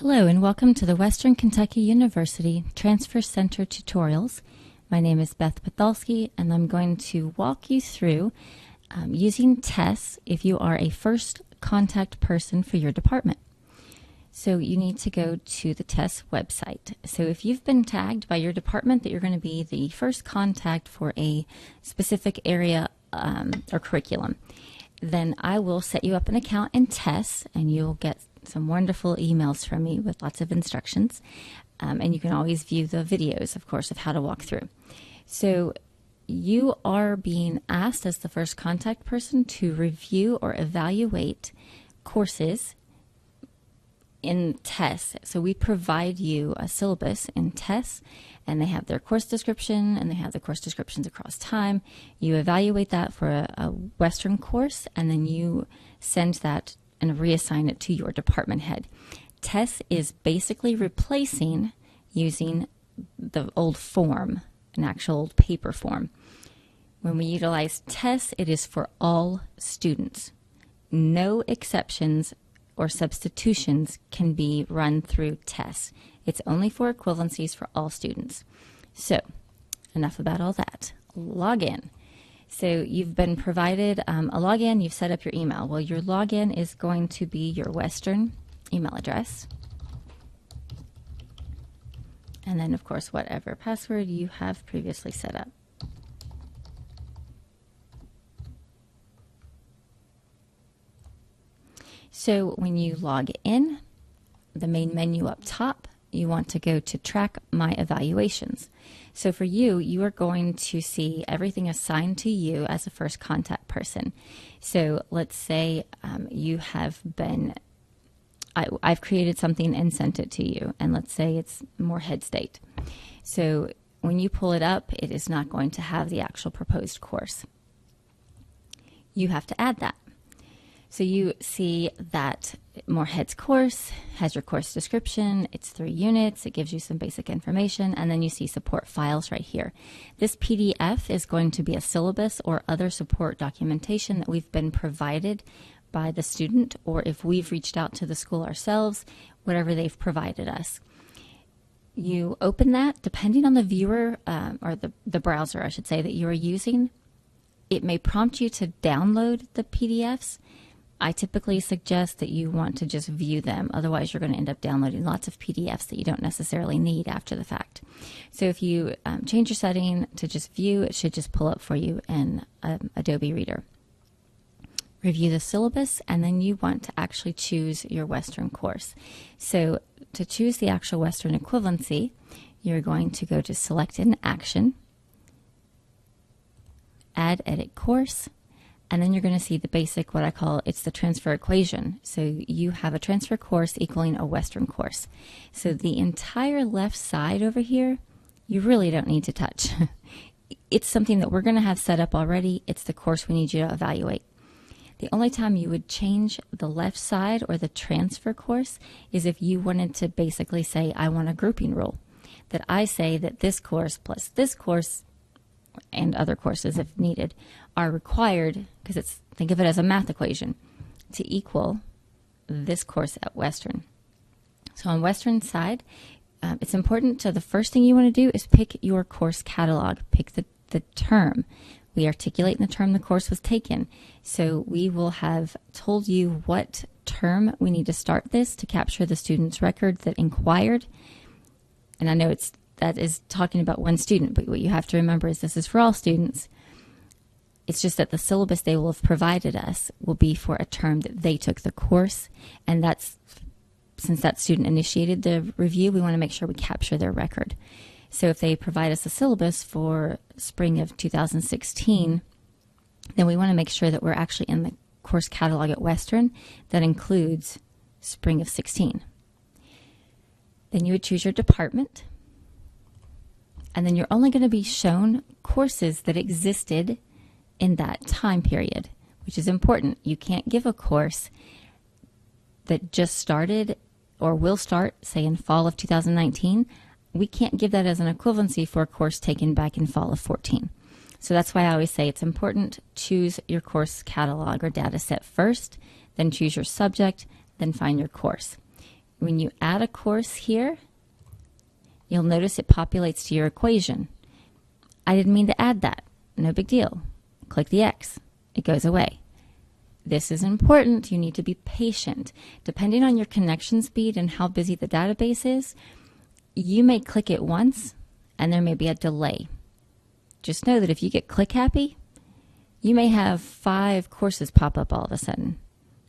Hello and welcome to the Western Kentucky University Transfer Center tutorials. My name is Beth Pathalski and I'm going to walk you through using TES if you are a first contact person for your department. So you need to go to the TES website. So if you've been tagged by your department that you're going to be the first contact for a specific area or curriculum, then I will set you up an account in TES and you'll get some wonderful emails from me with lots of instructions. And you can always view the videos, of course, of how to walk through. So you are being asked as the first contact person to review or evaluate courses in TES. So we provide you a syllabus in TES, and they have their course description, and they have the course descriptions across time. You evaluate that for a Western course, and then you send that and reassign it to your department head. TES is basically replacing using the old form, an actual old paper form. When we utilize TES, it is for all students. No exceptions or substitutions can be run through TES. It's only for equivalencies for all students. So, enough about all that. Log in. So you've been provided a login, you've set up your email. Well, your login is going to be your Western email address. And then, of course, whatever password you have previously set up. So when you log in, the main menu up top, you want to go to Track My Evaluations. So for you, you are going to see everything assigned to you as a first contact person. So let's say you have been, I've created something and sent it to you, and let's say it's more head state. So when you pull it up, it is not going to have the actual proposed course. You have to add that. So you see that More Heads course has your course description. It's 3 units. It gives you some basic information. And then you see support files right here. This PDF is going to be a syllabus or other support documentation that we've been provided by the student, or if we've reached out to the school ourselves, whatever they've provided us. You open that, depending on the viewer or the browser, I should say, that you are using. It may prompt you to download the PDFs. I typically suggest that you want to just view them. Otherwise, you're going to end up downloading lots of PDFs that you don't necessarily need after the fact. So if you change your setting to just view, it should just pull up for you in Adobe Reader. Review the syllabus, and then you want to actually choose your Western course. So to choose the actual Western equivalency, you're going to go to Select an Action, Add Edit Course, and then you're going to see the basic, what I call, it's the transfer equation. So you have a transfer course equaling a Western course. So the entire left side over here, you really don't need to touch. It's something that we're going to have set up already. It's the course we need you to evaluate. The only time you would change the left side or the transfer course is if you wanted to basically say, I want a grouping rule. That I say that this course plus this course and other courses, if needed, are required, because it's, think of it as a math equation, to equal this course at Western. So on Western side, it's important to, the first thing you want to do is pick your course catalog, pick the term. We articulate in the term the course was taken. So we will have told you what term we need to start this to capture the student's record that inquired. And I know that is talking about one student, but what you have to remember is this is for all students. It's just that the syllabus they will have provided us will be for a term that they took the course, and that's, since that student initiated the review, we want to make sure we capture their record. So if they provide us a syllabus for spring of 2016, then we want to make sure that we're actually in the course catalog at Western that includes spring of 16. Then you would choose your department. And then you're only going to be shown courses that existed in that time period, which is important. You can't give a course that just started or will start, say, in fall of 2019. We can't give that as an equivalency for a course taken back in fall of 14. So that's why I always say it's important, choose your course catalog or data set first, then choose your subject, then find your course. when you add a course here, you'll notice it populates to your equation. I didn't mean to add that. No big deal. Click the X. It goes away. This is important. You need to be patient. Depending on your connection speed and how busy the database is, you may click it once and there may be a delay. Just know that if you get click happy, you may have 5 courses pop up all of a sudden,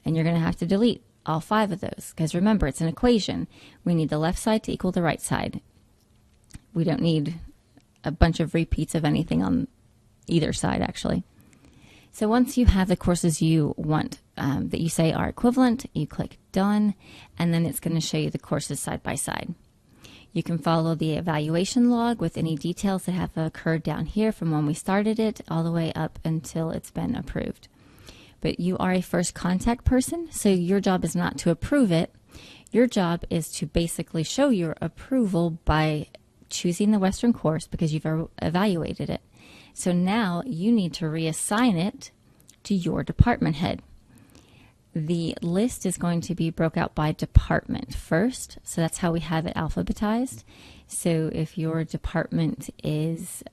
and you're going to have to delete all 5 of those, because remember, it's an equation. We need the left side to equal the right side. We don't need a bunch of repeats of anything on either side, actually. So once you have the courses you want that you say are equivalent, you click Done, and then it's going to show you the courses side by side. You can follow the evaluation log with any details that have occurred down here from when we started it all the way up until it's been approved. But you are a first contact person, so your job is not to approve it. Your job is to basically show your approval by choosing the Western course because you've evaluated it. So now you need to reassign it to your department head. The list is going to be broke out by department first, so that's how we have it alphabetized. So if your department is,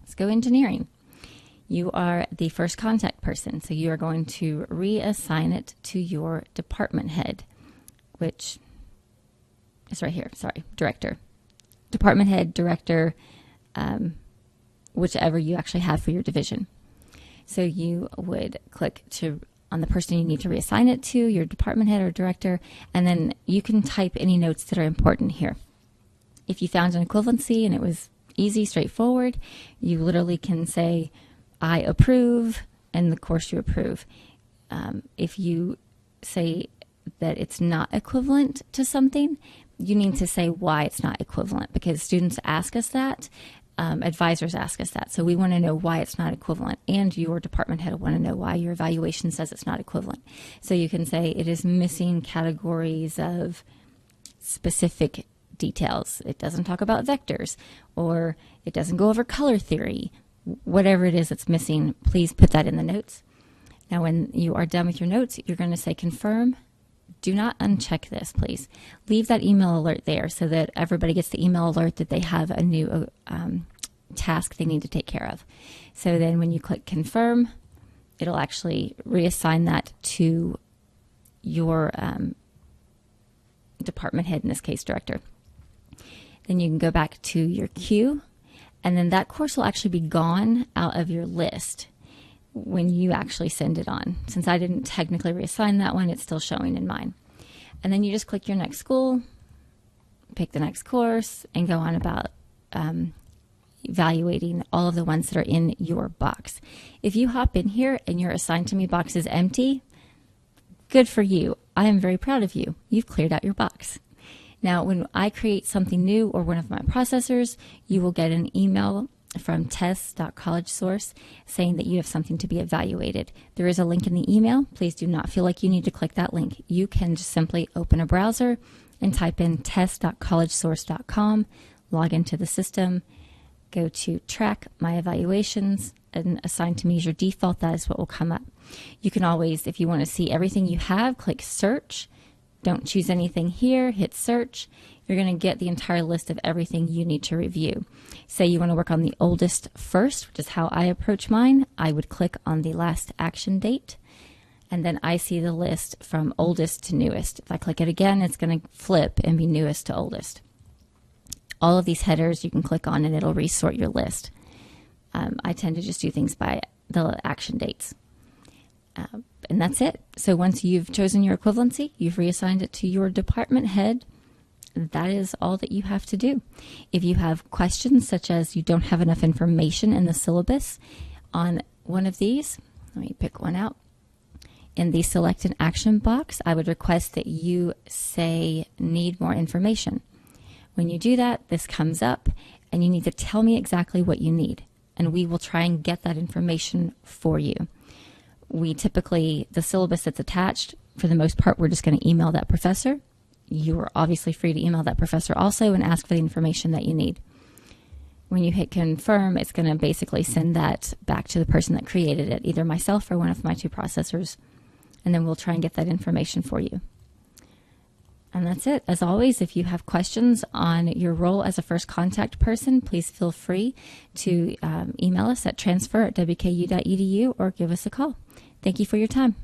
let's go engineering, you are the first contact person, so you are going to reassign it to your department head, which is right here, sorry, director. Department head, director, whichever you actually have for your division. So you would click on the person you need to reassign it to, your department head or director, and then you can type any notes that are important here. If you found an equivalency and it was easy, straightforward, you literally can say, I approve, and the course you approve. If you say that it's not equivalent to something, you need to say why it's not equivalent, because students ask us that. Advisors ask us that. So we want to know why it's not equivalent, and your department head will want to know why your evaluation says it's not equivalent. So you can say it is missing categories of specific details. It doesn't talk about vectors, or it doesn't go over color theory. Whatever it is that's missing, please put that in the notes. Now when you are done with your notes, you're going to say confirm. Do not uncheck this, please. Leave that email alert there so that everybody gets the email alert that they have a new task they need to take care of. So then when you click confirm, it'll actually reassign that to your department head, in this case, director. Then you can go back to your queue, and then that course will actually be gone out of your list when you actually send it on. Since I didn't technically reassign that one, it's still showing in mine. And then you just click your next school, pick the next course, and go on about evaluating all of the ones that are in your box. If you hop in here and your assigned to me box is empty, good for you. I am very proud of you. You've cleared out your box. Now, when I create something new or one of my processors, you will get an email from TES.collegesource saying that you have something to be evaluated. There is a link in the email. Please do not feel like you need to click that link. You can just simply open a browser and type in tes.collegesource.com, log into the system, go to track my evaluations, and assign to me as your default. That is what will come up. You can always, if you want to see everything you have, click search. Don't choose anything here, hit search. You're going to get the entire list of everything you need to review. Say you want to work on the oldest first, which is how I approach mine. I would click on the last action date, and then I see the list from oldest to newest. If I click it again, it's going to flip and be newest to oldest. All of these headers you can click on and it'll resort your list. I tend to just do things by the action dates. And that's it. So once you've chosen your equivalency, you've reassigned it to your department head, that is all that you have to do. If you have questions such as you don't have enough information in the syllabus on one of these, let me pick one out. In the select an action box, I would request that you say need more information. When you do that, this comes up and you need to tell me exactly what you need, and we will try and get that information for you. We typically, the syllabus that's attached, for the most part, we're just going to email that professor. You are obviously free to email that professor also and ask for the information that you need. When you hit confirm, it's going to basically send that back to the person that created it, either myself or one of my 2 processors, and then we'll try and get that information for you. And that's it. As always, if you have questions on your role as a first contact person, please feel free to email us at transfer@wku.edu or give us a call. Thank you for your time.